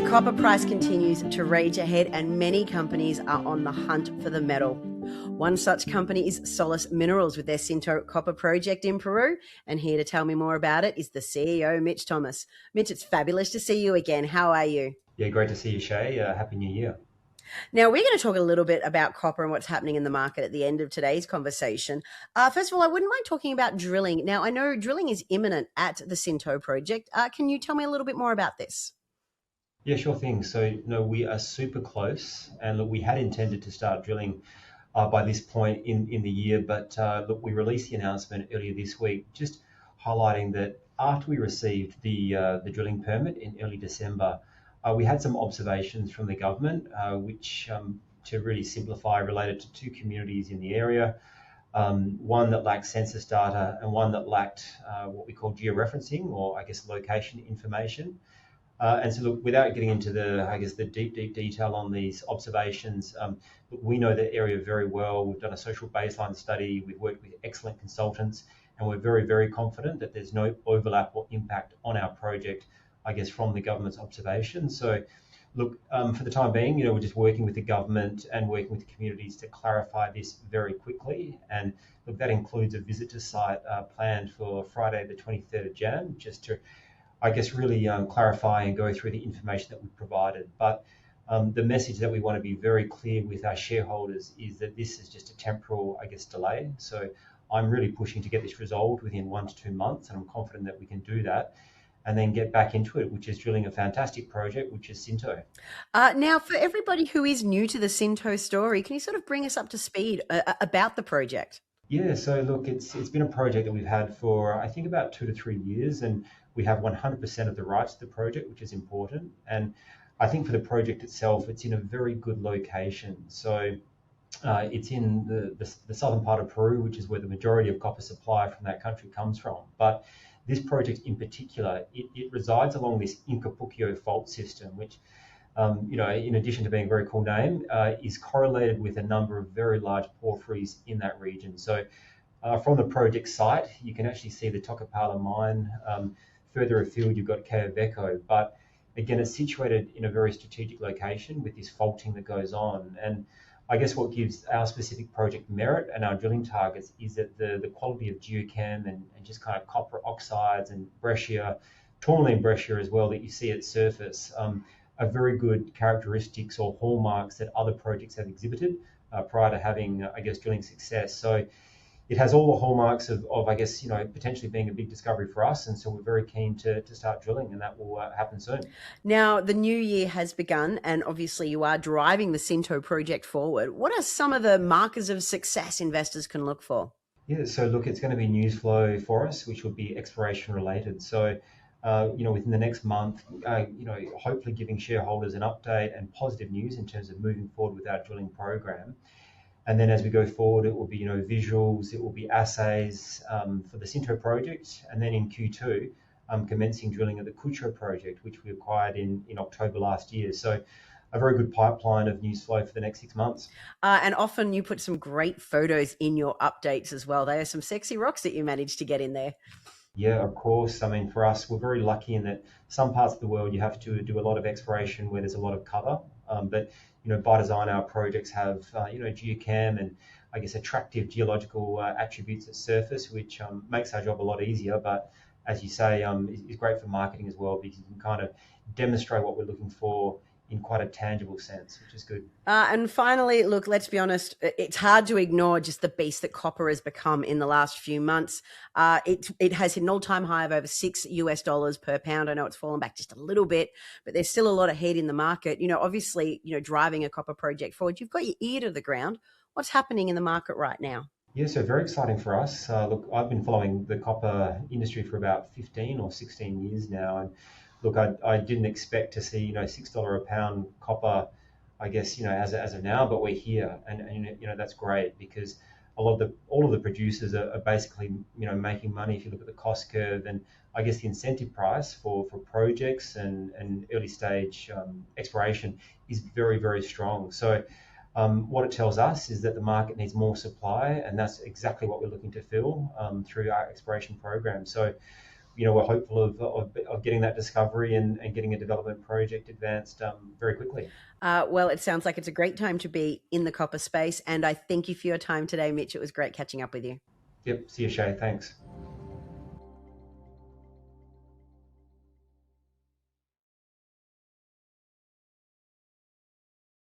copper price continues to rage ahead and many companies are on the hunt for the metal. One such company is Solis Minerals with their Cinto Copper Project in Peru. And here to tell me more about it is the CEO, Mitch Thomas. Mitch, it's fabulous to see you again. How are you? Yeah, great to see you, Shay. Happy New Year. Now, we're going to talk a little bit about copper and what's happening in the market at the end of today's conversation. First of all, I wouldn't mind talking about drilling. Now, I know drilling is imminent at the Cinto Project. Can you tell me a little bit more about this? Yeah, sure thing. So, we are super close, and look, we had intended to start drilling by this point in the year, but look, we released the announcement earlier this week, just highlighting that after we received the drilling permit in early December, we had some observations from the government, which, to really simplify, related to two communities in the area. One that lacked census data and one that lacked what we call georeferencing, or I guess location information. And so, look, without getting into the deep detail on these observations, look, we know the area very well. We've done a social baseline study. We've worked with excellent consultants, and we're very, very confident that there's no overlap or impact on our project, I guess, from the government's observations. So, look, for the time being, we're just working with the government and working with the communities to clarify this very quickly. And look, that includes a visit to site planned for Friday, the 23rd of Jan, just to I guess really clarify and go through the information that we've provided. But the message that we want to be very clear with our shareholders is that this is just a temporal, I guess, delay. So I'm really pushing to get this resolved within 1 to 2 months, and I'm confident that we can do that and then get back into it, which is drilling a fantastic project, which is Sinto. Now, for everybody who is new to the Cinto story, can you sort of bring us up to speed about the project? Yeah, so look, it's been a project that we've had for I think about 2 to 3 years, and we have 100% of the rights to the project, which is important. And I think for the project itself, it's in a very good location. So it's in the southern part of Peru, which is where the majority of copper supply from that country comes from. But this project in particular, it resides along this Incapuquio Fault System, which in addition to being a very cool name, is correlated with a number of very large porphyries in that region. So from the project site, you can actually see the Tocopala mine. Further afield, you've got Quellaveco, but again, it's situated in a very strategic location with this faulting that goes on. And I guess what gives our specific project merit and our drilling targets is that the quality of geochem and just kind of copper oxides and breccia, tourmaline breccia as well, that you see at surface, are very good characteristics or hallmarks that other projects have exhibited prior to having, I guess, drilling success. So it has all the hallmarks of I guess, potentially being a big discovery for us. And so we're very keen to start drilling, and that will happen soon. Now, the new year has begun, and obviously you are driving the Cinto project forward. What are some of the markers of success investors can look for? Yeah, so look, it's going to be news flow for us, which will be exploration related. So, within the next month, hopefully giving shareholders an update and positive news in terms of moving forward with our drilling program. And then as we go forward, it will be, visuals, it will be assays for the Cinto project. And then in Q2, commencing drilling at the Cucho project, which we acquired in October last year. So a very good pipeline of news flow for the next 6 months. And often you put some great photos in your updates as well. They are some sexy rocks that you managed to get in there. Yeah, of course. I mean, for us, we're very lucky in that some parts of the world you have to do a lot of exploration where there's a lot of cover. But by design, our projects have geochem and I guess attractive geological attributes at surface, which makes our job a lot easier. But as you say, is great for marketing as well, because you can kind of demonstrate what we're looking for in quite a tangible sense, which is good. And finally, look, let's be honest, it's hard to ignore just the beast that copper has become in the last few months. It has hit an all-time high of over $6 per pound. I know it's fallen back just a little bit, but there's still a lot of heat in the market. Obviously, driving a copper project forward, you've got your ear to the ground. What's happening in the market right now? Yeah, so very exciting for us. Look, I've been following the copper industry for about 15 or 16 years now, and look, I didn't expect to see $6 a pound copper, I guess, as of now, but we're here, and that's great, because all of the producers are basically making money. If you look at the cost curve, and I guess the incentive price for projects and early stage exploration is very, very strong. So what it tells us is that the market needs more supply, and that's exactly what we're looking to fill through our exploration program. So we're hopeful of getting that discovery and getting a development project advanced very quickly. Well, it sounds like it's a great time to be in the copper space. And I thank you for your time today, Mitch. It was great catching up with you. Yep. See you, Shay. Thanks.